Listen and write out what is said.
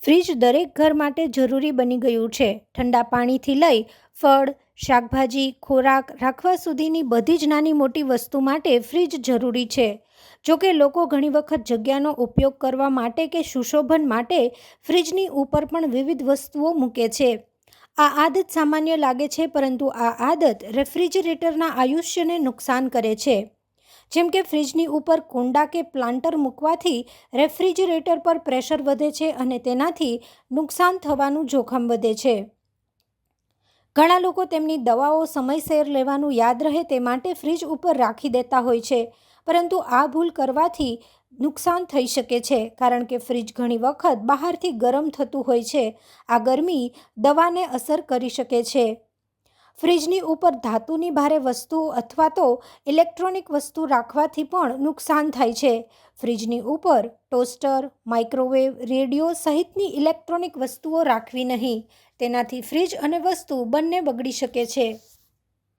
Fridge દરેક ઘર માટે જરૂરી બની ગયું છે. ઠંડા પાણીથી લઈ ફળ, શાકભાજી, ખોરાક રાખવા સુધીની બધી જ નાની મોટી વસ્તુ માટે ફ્રીજ જરૂરી છે. જોકે લોકો ઘણી વખત જગ્યાનો ઉપયોગ કરવા માટે કે સુશોભન માટે ફ્રીજની ઉપર પણ વિવિધ વસ્તુઓ મૂકે છે. આ આદત સામાન્ય લાગે છે, પરંતુ આ આદત રેફ્રિજરેટરના આયુષ્યને નુકસાન કરે છે. જેમ કે ફ્રીજની ઉપર કુંડા કે પ્લાન્ટર મૂકવાથી રેફ્રિજરેટર પર પ્રેશર વધે છે અને તેનાથી નુકસાન થવાનું જોખમ વધે છે. ઘણા લોકો તેમની દવાઓ સમયસર લેવાનું યાદ રહે તે માટે ફ્રીજ ઉપર રાખી દેતા હોય છે, પરંતુ આ ભૂલ કરવાથી નુકસાન થઈ શકે છે, કારણ કે ફ્રીજ ઘણી વખત બહારથી ગરમ થતું હોય છે. આ ગરમી દવાને અસર કરી શકે છે. ફ્રીજની ઉપર ધાતુની ભારે વસ્તુઓ અથવા તો ઇલેક્ટ્રોનિક વસ્તુ રાખવાથી પણ નુકસાન થાય છે. ફ્રીજની ઉપર ટોસ્ટર, માઇક્રોવેવ, રેડિયો સહિતની ઇલેક્ટ્રોનિક વસ્તુઓ રાખવી નહીં. તેનાથી ફ્રીજ અને વસ્તુ બંને બગડી શકે છે.